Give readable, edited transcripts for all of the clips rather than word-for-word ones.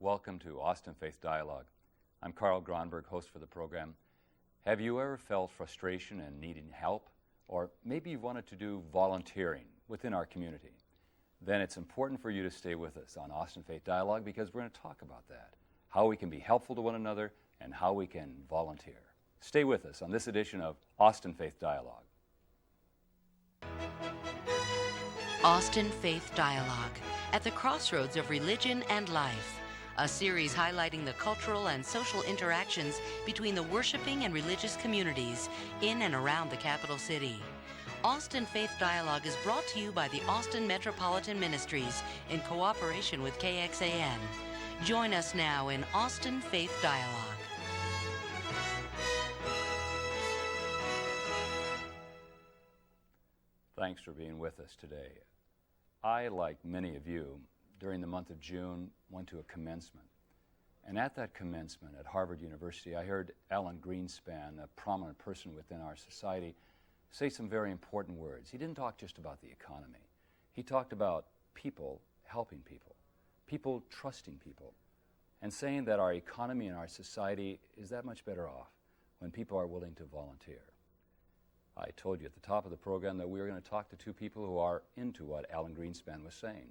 Welcome to Austin Faith Dialogue. I'm Carl Gronberg, host for the program. Have you ever felt frustration and needing help? Or maybe you've wanted to do volunteering within our community? Then it's important for you to stay with us on Austin Faith Dialogue because we're going to talk about that, how we can be helpful to one another and how we can volunteer. Stay with us on this edition of Austin Faith Dialogue. Austin Faith Dialogue, at the crossroads of religion and life, a series highlighting the cultural and social interactions between the worshiping and religious communities in and around the capital city. Austin Faith Dialogue is brought to you by the Austin Metropolitan Ministries in cooperation with KXAN. Join us now in Austin Faith Dialogue. Thanks for being with us today. I, like many of you, during the month of June, went to a commencement. And at that commencement at Harvard University, I heard Alan Greenspan, a prominent person within our society, say some very important words. He didn't talk just about the economy. He talked about people helping people, people trusting people, and saying that our economy and our society is that much better off when people are willing to volunteer. I told you at the top of the program that we were going to talk to two people who are into what Alan Greenspan was saying.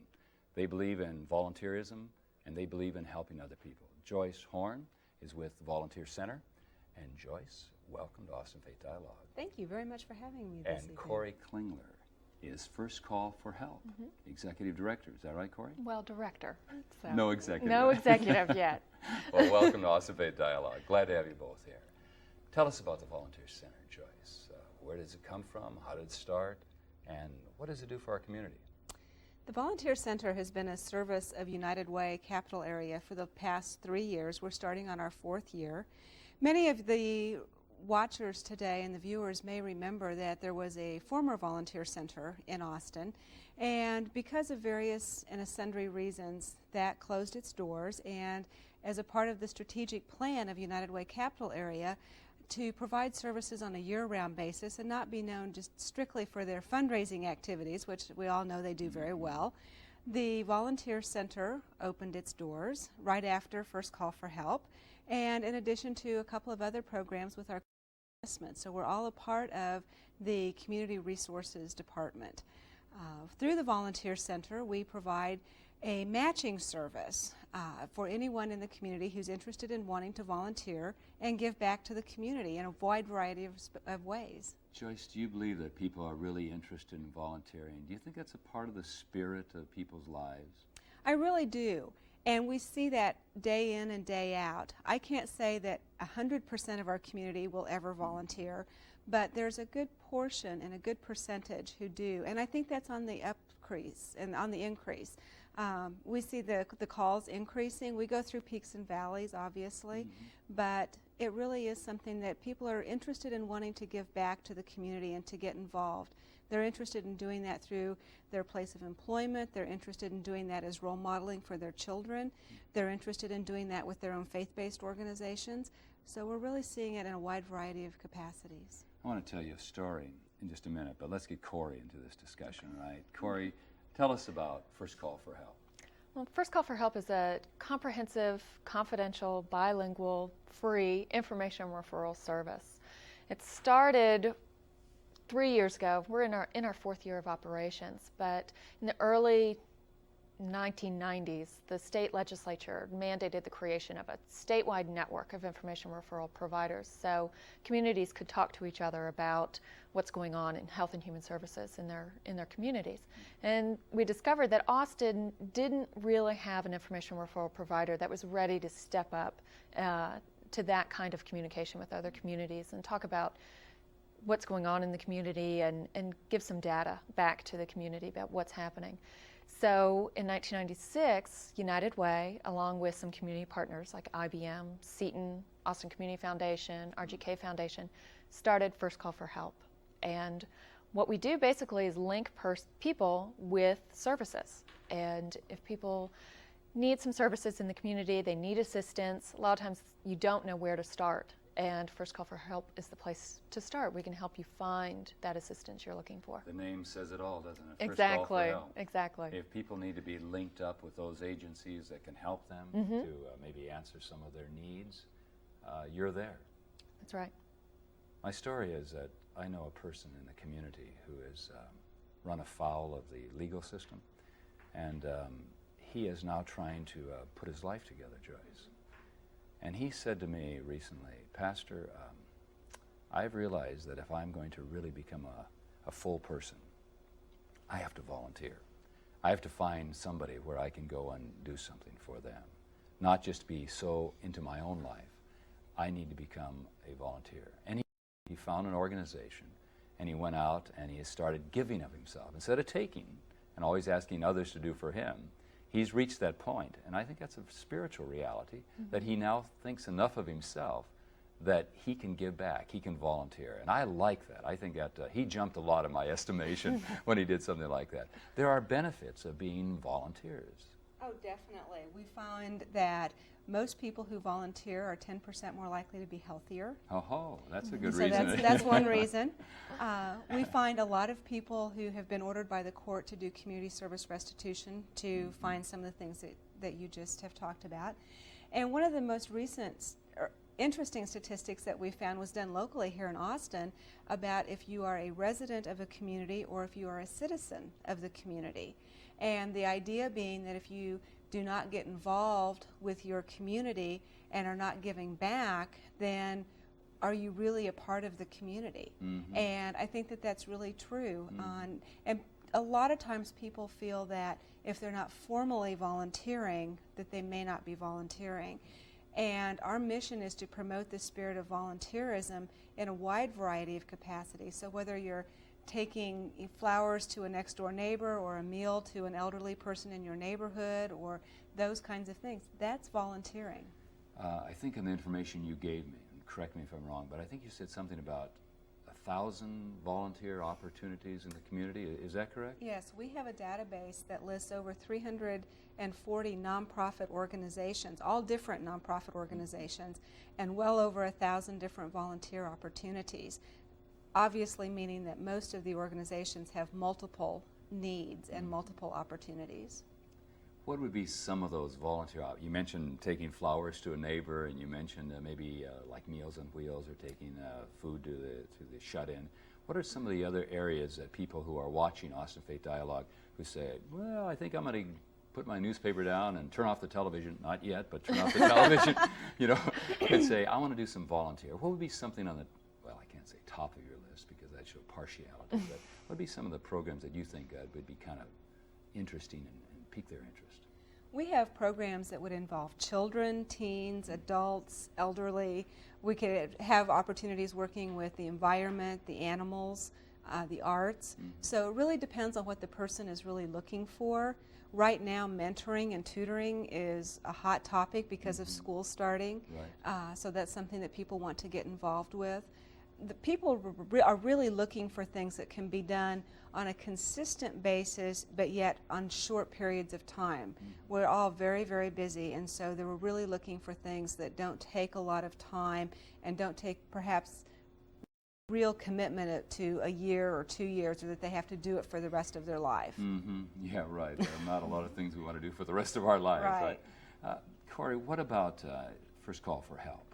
They believe in volunteerism and they believe in helping other people. Joyce Horn is with the Volunteer Center. And Joyce, welcome to Austin Faith Dialogue. Thank you very much for having me this evening. And Corey Klingler is First Call for Help, Executive Director. Is that right, Corey? Well, Director. So. No executive. No executive yet. Well, welcome to Austin Faith Dialogue. Glad to have you both here. Tell us about the Volunteer Center, Joyce. Where does it come from? How did it start? And what does it do for our community? The Volunteer Center has been a service of United Way Capital Area for the past 3 years. We're starting on our 4th year. Many of the watchers today and the viewers may remember that there was a former Volunteer Center in Austin, and because of various and sundry reasons, that closed its doors. And as a part of the strategic plan of United Way Capital Area, to provide services on a year-round basis and not be known just strictly for their fundraising activities, which we all know they do very well, the Volunteer Center opened its doors right after First Call for Help, and in addition to a couple of other programs with our investment. So we're all a part of the Community Resources Department. Through the Volunteer Center, we provide a matching service for anyone in the community who's interested in wanting to volunteer and give back to the community in a wide variety of ways. Joyce, do you believe that people are really interested in volunteering? Do you think that's a part of the spirit of people's lives? I really do. And we see that day in and day out. I can't say that 100% of our community will ever volunteer, but there's a good portion and a good percentage who do. And I think that's on the increase. We see the calls increasing. We go through peaks and valleys, obviously, but it really is something that people are interested in wanting to give back to the community and to get involved. They're interested in doing that through their place of employment. They're interested in doing that as role modeling for their children. They're interested in doing that with their own faith-based organizations. So we're really seeing it in a wide variety of capacities. I want to tell you a story in just a minute, but let's get Corey into this discussion, right? Corey, tell us about First Call for Help. Well, First Call for Help is a comprehensive, confidential, bilingual, free information referral service. It started 3 years ago. We're in our 4th year of operations, but in the early 1990s, the state legislature mandated the creation of a statewide network of information referral providers so communities could talk to each other about what's going on in health and human services in their communities. And we discovered that Austin didn't really have an information referral provider that was ready to step up to that kind of communication with other communities and talk about what's going on in the community and give some data back to the community about what's happening. So in 1996, United Way, along with some community partners like IBM, Seton, Austin Community Foundation, RGK Foundation, started First Call for Help. And what we do basically is link people with services. And if people need some services in the community, they need assistance, a lot of times you don't know where to start. and First Call for Help is the place to start. We can help you find that assistance you're looking for. The name says it all, doesn't it? First Exactly, Call for Help. exactly. If people need to be linked up with those agencies that can help them to maybe answer some of their needs, you're there. That's right. My story is that I know a person in the community who has run afoul of the legal system, and he is now trying to put his life together, Joyce. And he said to me recently, Pastor, I've realized that if I'm going to really become a full person, I have to volunteer. I have to find somebody where I can go and do something for them, not just be so into my own life. I need to become a volunteer. And he found an organization, and he went out and he has started giving of himself. Instead of taking and always asking others to do for him, he's reached that point. And I think that's a spiritual reality, that he now thinks enough of himself that he can give back, he can volunteer. And I like that. I think that he jumped a lot in my estimation when he did something like that. There are benefits of being volunteers. Oh, definitely. We find that most people who volunteer are 10% more likely to be healthier. Oh, that's a good So reason. that's one reason. We find a lot of people who have been ordered by the court to do community service restitution to find some of the things that you just have talked about. And one of the most recent interesting statistics that we found was done locally here in Austin about if you are a resident of a community or if you are a citizen of the community. And the idea being that if you do not get involved with your community and are not giving back, then are you really a part of the community? And I think that that's really true. And a lot of times people feel that if they're not formally volunteering, that they may not be volunteering. And our mission is to promote the spirit of volunteerism in a wide variety of capacities. So whether you're taking flowers to a next door neighbor or a meal to an elderly person in your neighborhood or those kinds of things, that's volunteering. I think in the information you gave me, and correct me if I'm wrong, but I think you said something about 1,000 volunteer opportunities in the community. Is that correct? Yes, we have a database that lists over 340 nonprofit organizations, all different nonprofit organizations, and well over 1,000 different volunteer opportunities. Obviously meaning that most of the organizations have multiple needs and multiple opportunities. What would be some of those volunteer you mentioned taking flowers to a neighbor, and you mentioned maybe like Meals on Wheels or taking food to the shut-in. What are some of the other areas that people who are watching Austin Faith Dialogue who say, well, I think I'm going to put my newspaper down and turn off the television, not yet, but turn off the television, and say, I want to do some volunteer. What would be something on the, well, I can't say top of your list because that shows partiality, but what would be some of the programs that you think would be kind of interesting and pique their interest? We have programs that would involve children, teens, adults, elderly. We could have opportunities working with the environment, the animals, the arts. So it really depends on what the person is really looking for. Right now, mentoring and tutoring is a hot topic because of school starting. Right. So that's something that people want to get involved with. The people are really looking for things that can be done on a consistent basis, but yet on short periods of time. We're all very, very busy, and so they were really looking for things that don't take a lot of time and don't take perhaps real commitment to a year or 2 years, or that they have to do it for the rest of their life. Yeah, right. There are not a lot of things we want to do for the rest of our lives, right? Corey, what about First Call for Help?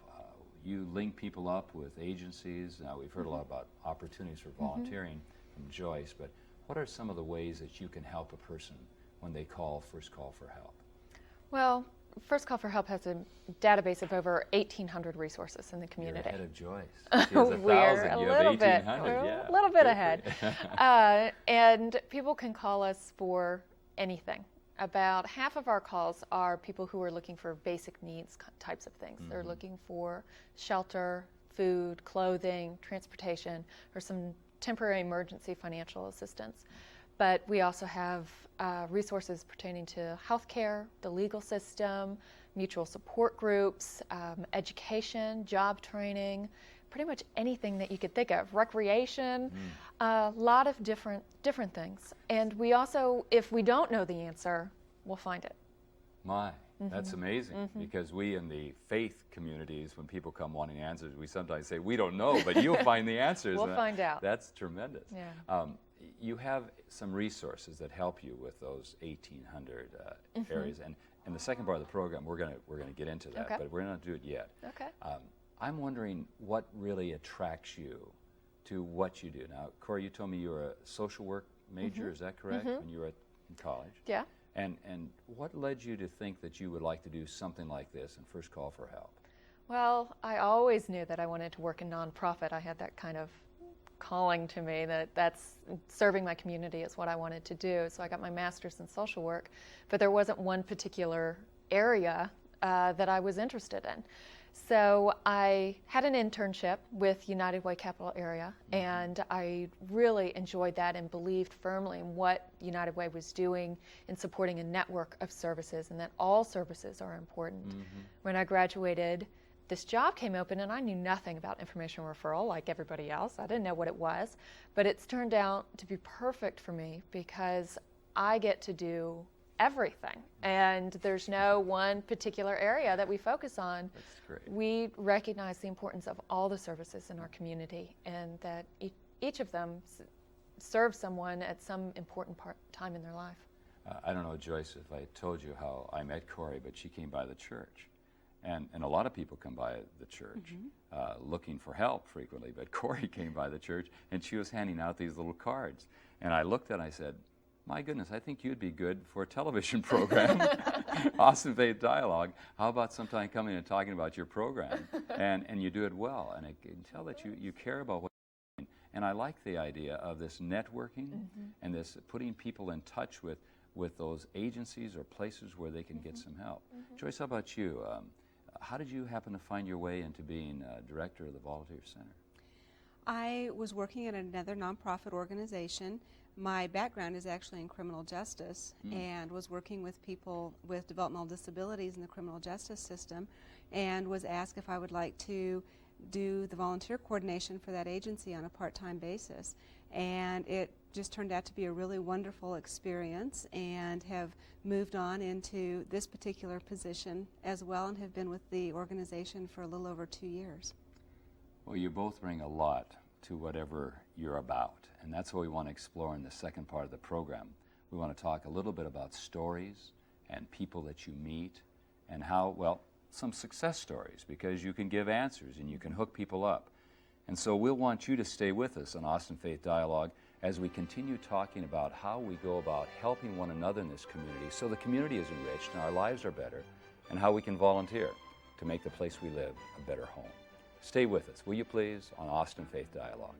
You link people up with agencies. Now, we've heard a lot about opportunities for volunteering from Joyce, but what are some of the ways that you can help a person when they call First Call for Help? Well, First Call for Help has a database of over 1,800 resources in the community. You're ahead of Joyce. She has 1,000. We're a You little have bit, 1,800. we're Yeah. a little bit Good ahead. for you. And people can call us for anything. About half of our calls are people who are looking for basic needs types of things. They're looking for shelter, food, clothing, transportation, or some temporary emergency financial assistance. But we also have resources pertaining to healthcare, the legal system, mutual support groups, education, job training, pretty much anything that you could think of, recreation, a lot of different things. And we also, if we don't know the answer, we'll find it. My. That's amazing, because we in the faith communities, when people come wanting answers, we sometimes say, we don't know, but you'll find the answers. We'll And find out. That's tremendous. Yeah. You have some resources that help you with those 1,800 areas, and in the second part of the program, we're going to get into that, Okay. but we're not do it yet. Okay. I'm wondering what really attracts you to what you do. Now, Corey, you told me you were a social work major, is that correct, when you were in college? Yeah. And what led you to think that you would like to do something like this and First Call for Help? Well, I always knew that I wanted to work in nonprofit. I had that kind of calling to me that's serving my community is what I wanted to do. So I got my master's in social work, but there wasn't one particular area that I was interested in. So I had an internship with United Way Capital Area, and I really enjoyed that and believed firmly in what United Way was doing in supporting a network of services, and that all services are important. When I graduated, this job came open, and I knew nothing about information referral like everybody else. I didn't know what it was, but it's turned out to be perfect for me because I get to do everything, and there's no one particular area that we focus on. That's great. We recognize the importance of all the services in our community, and that each of them serves someone at some important time in their life. I don't know, Joyce, if I told you how I met Corey, but she came by the church. And a lot of people come by the church looking for help frequently, but Corey came by the church, and she was handing out these little cards. And I looked and I said, my goodness, I think you'd be good for a television program, Austin Faith Dialogue. How about sometime coming and talking about your program? And you do it well, and I can tell that you care about what you're doing. And I like the idea of this networking and this putting people in touch with those agencies or places where they can get some help. Joyce, how about you? How did you happen to find your way into being director of the Volunteer Center? I was working at another nonprofit organization. My background is actually in criminal justice, and was working with people with developmental disabilities in the criminal justice system, and was asked if I would like to do the volunteer coordination for that agency on a part-time basis. And it just turned out to be a really wonderful experience, and have moved on into this particular position as well, and have been with the organization for a little over 2 years. Well, you both bring a lot to whatever you're about, and that's what we want to explore in the second part of the program. We want to talk a little bit about stories and people that you meet, and how, well, some success stories, because you can give answers and you can hook people up. And so we'll want you to stay with us on Austin Faith Dialogue as we continue talking about how we go about helping one another in this community so the community is enriched and our lives are better, and how we can volunteer to make the place we live a better home. Stay with us, will you please, on Austin Faith Dialogue.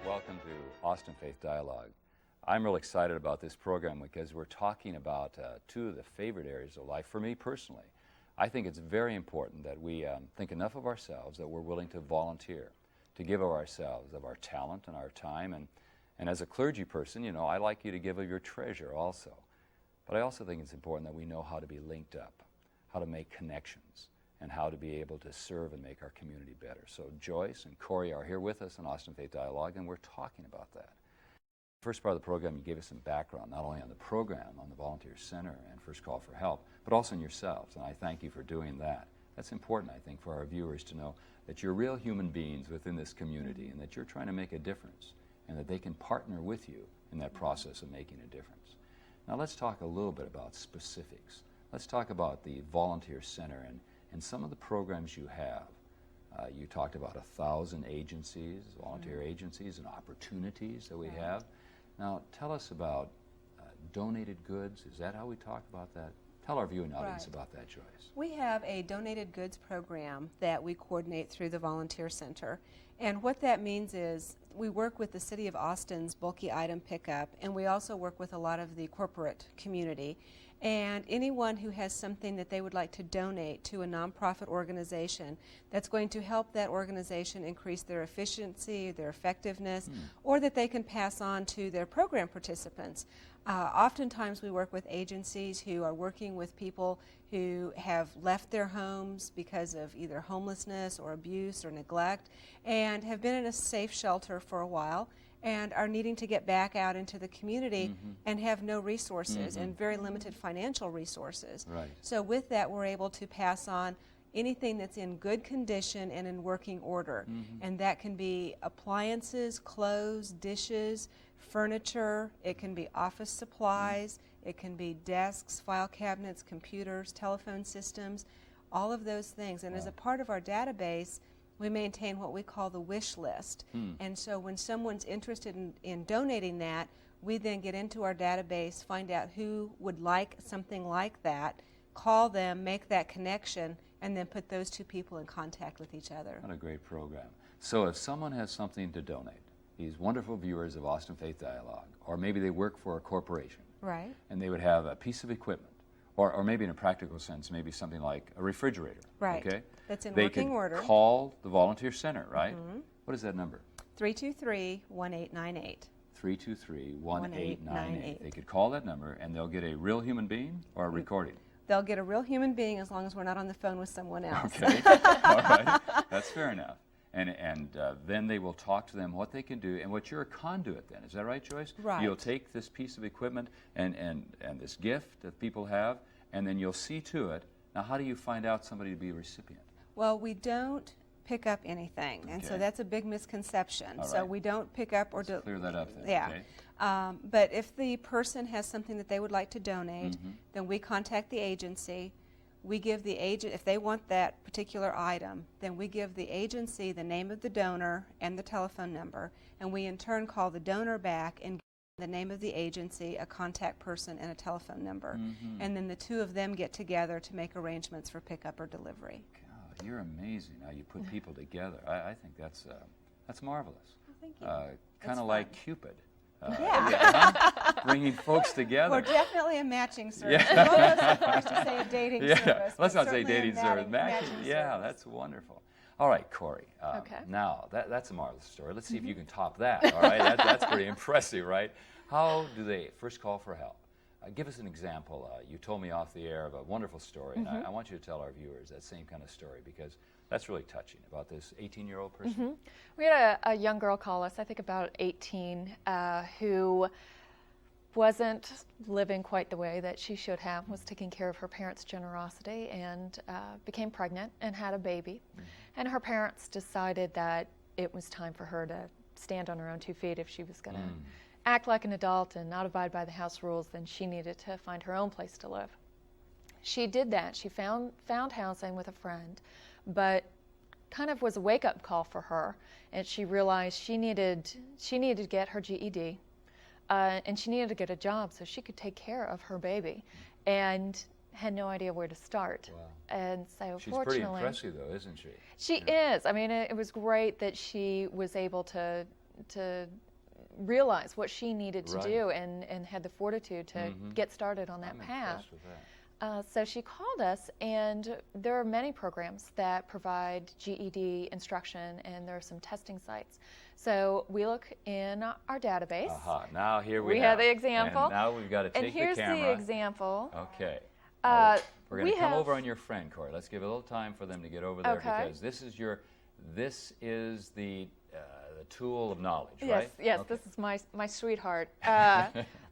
Welcome to Austin Faith Dialogue. I'm real excited about this program because we're talking about two of the favorite areas of life for me personally. I think it's very important that we think enough of ourselves that we're willing to volunteer, to give of ourselves, of our talent and our time. And as a clergy person, you know, I like you to give of your treasure also. But I also think it's important that we know how to be linked up, how to make connections, and how to be able to serve and make our community better. So Joyce and Corey are here with us on Austin Faith Dialogue, and we're talking about that. First part of the program, you gave us some background, not only on the program, on the Volunteer Center and First Call for Help, but also in yourselves, and I thank you for doing that. That's important, I think, for our viewers to know that you're real human beings within this community and that you're trying to make a difference and that they can partner with you in that process of making a difference. Now let's talk a little bit about specifics. Let's talk about the Volunteer Center and some of the programs you have. You talked about 1,000 agencies, volunteer agencies and opportunities that we have. Now tell us about donated goods. Is that how we talk about that? Tell our viewing audience about that, Joyce. We have a donated goods program that we coordinate through the Volunteer Center. And what that means is we work with the City of Austin's bulky item pickup, and we also work with a lot of the corporate community. And anyone who has something that they would like to donate to a nonprofit organization that's going to help that organization increase their efficiency, their effectiveness, or that they can pass on to their program participants. Oftentimes we work with agencies who are working with people who have left their homes because of either homelessness or abuse or neglect and have been in a safe shelter for a while and are needing to get back out into the community and have no resources and very limited financial resources. Right. So with that, we're able to pass on anything that's in good condition and in working order. And that can be appliances, clothes, dishes, furniture, it can be office supplies, it can be desks, file cabinets, computers, telephone systems, all of those things. And as a part of our database, we maintain what we call the wish list. And so when someone's interested in donating that, we then get into our database, find out who would like something like that, call them, make that connection, and then put those two people in contact with each other. What a great program. So if someone has something to donate, these wonderful viewers of Austin Faith Dialogue, or maybe they work for a corporation, Right. and they would have a piece of equipment, or maybe in a practical sense, maybe something like a refrigerator. Right. Okay? That's in they working could order. call the Volunteer Center, right? What is that number? 323-1898. 323-1898. They could call that number and they'll get a real human being or a recording. They'll get a real human being as long as we're not on the phone with someone else. Okay, all right, that's fair enough. And then they will talk to them what they can do, and what you're a conduit then, is that right, Joyce? Right. You'll take this piece of equipment and this gift that people have, and then you'll see to it. Now, how do you find out somebody to be a recipient? Well, we don't pick up anything, and so Okay. that's a big misconception. All So right. we don't pick up or do. Clear that up then, Yeah. okay? But if the person has something that they would like to donate, then we contact the agency. We give the agent, if they want that particular item, then we give the agency the name of the donor and the telephone number, and we in turn call the donor back and give the name of the agency, a contact person, and a telephone number. And then the two of them get together to make arrangements for pickup or delivery. God, you're amazing how you put people together. I think that's marvelous. Thank you. Kind That's of like fun. Cupid. Yeah. Bringing folks together. We're definitely a matching service. Yeah. Both of us are supposed to say a dating service. Let's but not say certainly a dating service. matching Yeah, service. that's wonderful. All right, Corey. Okay. Now, that's a marvelous story. Let's see if you can top that. All right, that's pretty impressive, right? How do they first call for help? Give us an example. You told me off the air of a wonderful story, and I want you to tell our viewers that same kind of story, because that's really touching about this 18-year-old person. We had a young girl call us, I think about 18, who wasn't living quite the way that she should have, was taking care of her parents' generosity, and became pregnant and had a baby. And her parents decided that it was time for her to stand on her own 2 feet. If she was going to act like an adult and not abide by the house rules, then she needed to find her own place to live. She did that. She found housing with a friend, but kind of was a wake-up call for her, and she realized she needed to get her GED, and she needed to get a job so she could take care of her baby, and had no idea where to start. Wow. And so She's pretty fortunately, impressive, though, isn't she? she is. I mean, it was great that she was able to realize what she needed to Right. do, and had the fortitude to get started on that I'm path. impressed with that. So she called us, and there are many programs that provide GED instruction, and there are some testing sites. So we look in our database. Aha, now here we We have the example. And now we've got to take And here's the camera. the example. Okay. We're going we to come have- over on your friend, Corey. Let's give a little time for them to get over there, Okay. because this is the tool of knowledge, Yes, right? yes, Okay. this is my sweetheart.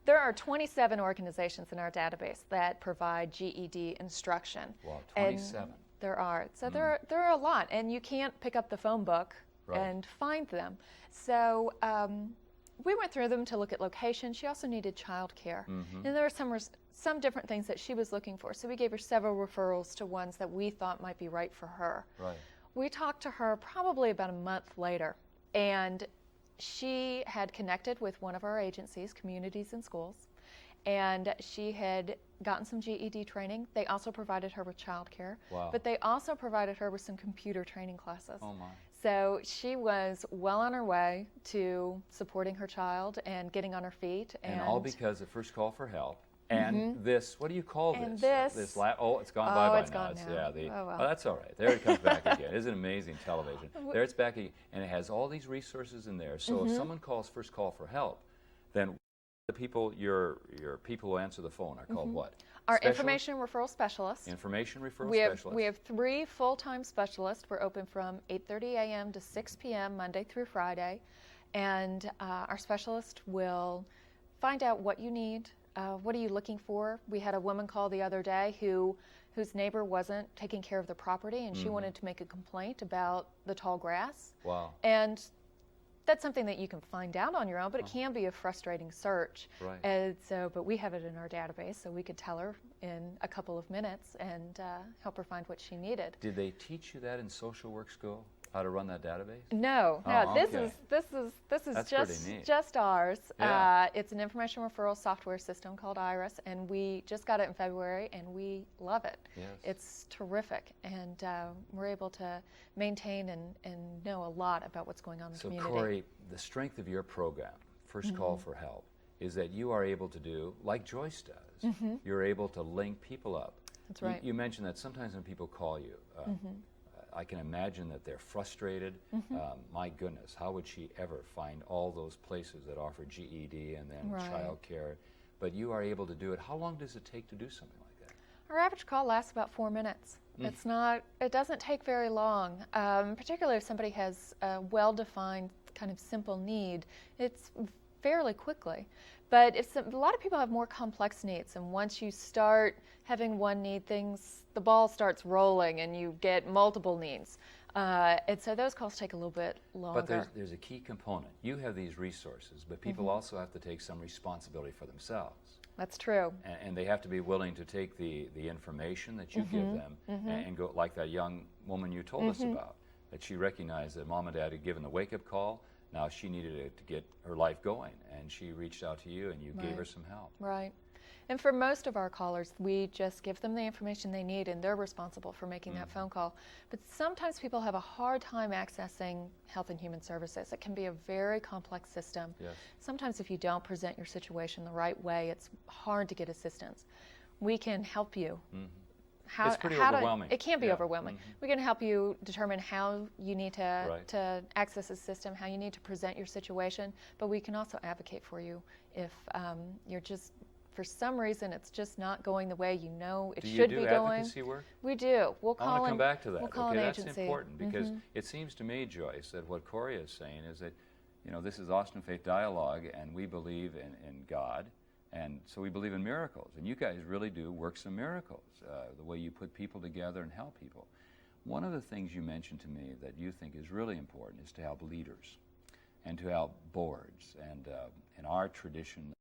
There are 27 organizations in our database that provide GED instruction. Wow, And 27. There are. So there are a lot, and you can't pick up the phone book Right. and find them. So we went through them to look at location. She also needed childcare, and there were some different things that she was looking for. So we gave her several referrals to ones that we thought might be right for her. Right. We talked to her probably about a month later, and she had connected with one of our agencies, Communities in Schools, and she had gotten some GED training. They also provided her with childcare, Wow. but they also provided her with some computer training classes. Oh my. So she was well on her way to supporting her child and getting on her feet. And all because of First Call for Help. And this, what do you call And this? this- Oh, it's gone by it's now. gone now. Yeah, Oh, well. that's all right. There it comes back again. Isn't it amazing television? There it's back again. And it has all these resources in there. So if someone calls First Call for Help, then the people, your people who answer the phone are called what? Our Specialists? information referral specialists. Information referral We specialists. have 3 full-time specialists. We're open from 8:30 a.m. to 6 p.m. Monday through Friday, and our specialist will find out what you need. What are you looking for? We had a woman call the other day whose neighbor wasn't taking care of the property, and she wanted to make a complaint about the tall grass. Wow. And that's something that you can find out on your own, but it can be a frustrating search. Right. And so, but we have it in our database, so we could tell her in a couple of minutes and help her find what she needed. Did they teach you that in social work school? How to run that database? No, Oh, this okay. is That's pretty neat. just ours. Yeah. It's an information referral software system called Iris, and we just got it in February, and we love it. Yes. It's terrific, and we're able to maintain and know a lot about what's going on in the So community. Corey, the strength of your program, First Call for Help, is that you are able to do, like Joyce does, you're able to link people up. That's right. You mentioned that sometimes when people call you, I can imagine that they're frustrated. My goodness, how would she ever find all those places that offer GED and then Right. child care? But you are able to do it. How long does it take to do something like that? Our average call lasts about 4 minutes. It doesn't take very long, particularly if somebody has a well-defined kind of simple need. It's fairly quickly. But a lot of people have more complex needs, and once you start having one need, the ball starts rolling and you get multiple needs. And so those calls take a little bit longer. But there's a key component. You have these resources, but people also have to take some responsibility for themselves. That's true. And they have to be willing to take the information that you give them and go, like that young woman you told us about, that she recognized that mom and dad had given the wake-up call. Now she needed it to get her life going, and she reached out to you and you gave her some help. Right. And for most of our callers, we just give them the information they need, and they're responsible for making that phone call. But sometimes people have a hard time accessing Health and Human Services. It can be a very complex system. Yes. Sometimes if you don't present your situation the right way, it's hard to get assistance. We can help you. It's pretty overwhelming. It can be Yeah. overwhelming. We can help you determine how you need to access the system, how you need to present your situation, but we can also advocate for you if you're just, for some reason, it's just not going the way you know it should be going. Do you do advocacy work? We do. We'll I call want to come back to that. We'll call Okay, an that's agency. important because it seems to me, Joyce, that what Corey is saying is that, you know, this is Austin Faith Dialogue, and we believe in God, and so we believe in miracles. And you guys really do work some miracles, the way you put people together and help people. One of the things you mentioned to me that you think is really important is to help leaders and to help boards. And in our tradition,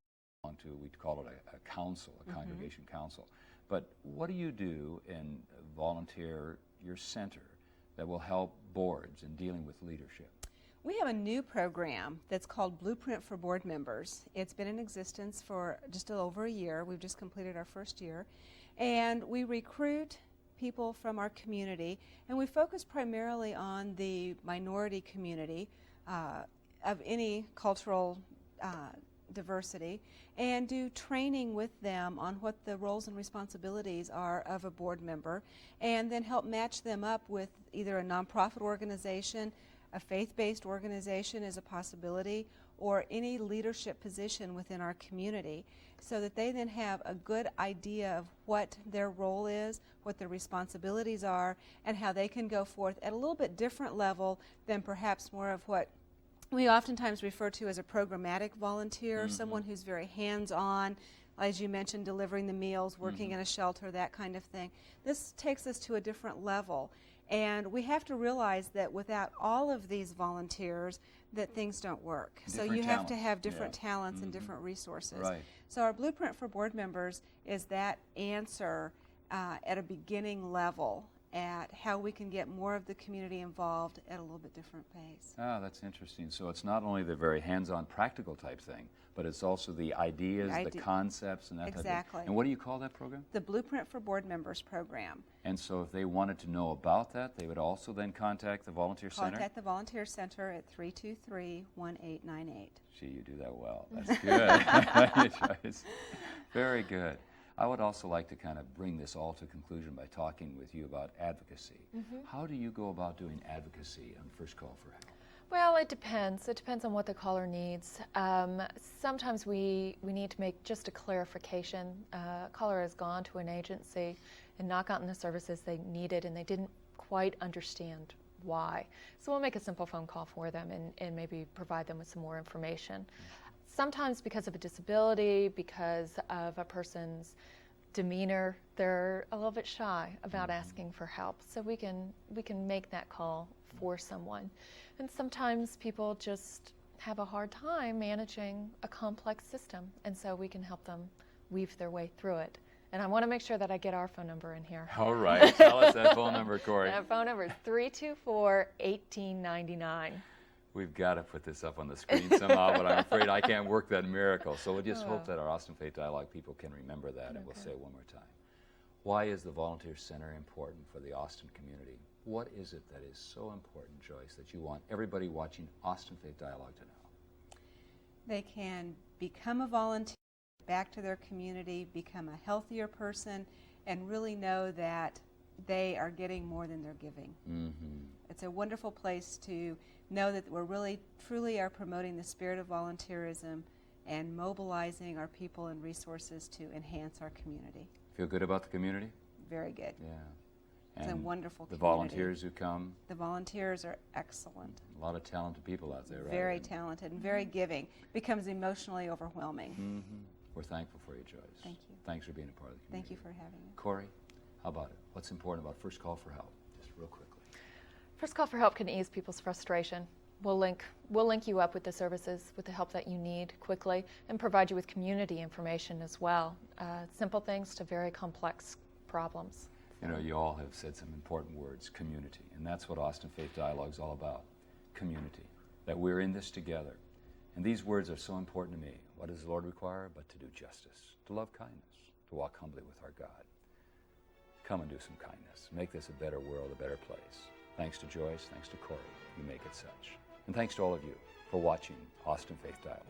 we call it a council, a congregation council. But what do you do in volunteer your center that will help boards in dealing with leadership? We have a new program that's called Blueprint for Board Members. It's been in existence for just a little over a year. We've just completed our first year. And we recruit people from our community, and we focus primarily on the minority community of any cultural diversity, and do training with them on what the roles and responsibilities are of a board member, and then help match them up with either a nonprofit organization, a faith-based organization is a possibility, or any leadership position within our community, so that they then have a good idea of what their role is, what their responsibilities are, and how they can go forth at a little bit different level than perhaps more of what we oftentimes refer to as a programmatic volunteer, someone who's very hands-on, as you mentioned, delivering the meals, working in a shelter, that kind of thing. This takes us to a different level. And we have to realize that without all of these volunteers, that things don't work. So Different you have to talents. have different Yeah. talents and different resources. Right. So our blueprint for board members is that answer at a beginning level at how we can get more of the community involved at a little bit different pace. Ah, that's interesting. So it's not only the very hands-on practical type thing, but it's also the ideas, the concepts, and that type of Exactly. thing. And what do you call that program? The Blueprint for Board Members program. And so if they wanted to know about that, they would also then contact the Volunteer Center? Contact the Volunteer Center at 323-1898. Gee, you do that well. That's good. Joyce. Very good. I would also like to kind of bring this all to conclusion by talking with you about advocacy. How do you go about doing advocacy on First Call for Help? Well, it depends. It depends on what the caller needs. Sometimes we need to make just a clarification. A caller has gone to an agency and not gotten the services they needed, and they didn't quite understand why. So we'll make a simple phone call for them and maybe provide them with some more information. Sometimes because of a disability, because of a person's demeanor, they're a little bit shy about asking for help. So we can make that call for someone. And sometimes people just have a hard time managing a complex system, and so we can help them weave their way through it. And I want to make sure that I get our phone number in here. All right. Tell us that phone number, Corey. That phone number is 324-1899. We've got to put this up on the screen somehow, but I'm afraid I can't work that miracle. So we'll just hope that our Austin Faith Dialogue people can remember that, and we'll say it one more time. Why is the Volunteer Center important for the Austin community? What is it that is so important, Joyce, that you want everybody watching Austin Faith Dialogue to know? They can become a volunteer, back to their community, become a healthier person, and really know that they are getting more than they're giving. It's a wonderful place to know that we're really, truly are promoting the spirit of volunteerism and mobilizing our people and resources to enhance our community. Feel good about the community? Very good. Yeah. It's a wonderful the community. volunteers who come, The volunteers are excellent. a lot of talented people out there, right? Very talented and very giving. Becomes emotionally overwhelming. We're thankful for you, Joyce. Thank you. Thanks for being a part of the Thank community. you for having me. Corey, how about it? What's important about First Call for Help? Just real quickly. First Call for Help can ease people's frustration. We'll link you up with the services, with the help that you need quickly, and provide you with community information as well. Simple things to very complex problems. You know, you all have said some important words, community, and that's what Austin Faith Dialogue is all about, community, that we're in this together. And these words are so important to me. What does the Lord require? But to do justice, to love kindness, to walk humbly with our God. Come and do some kindness. Make this a better world, a better place. Thanks to Joyce, thanks to Corey, you make it such. And thanks to all of you for watching Austin Faith Dialogue.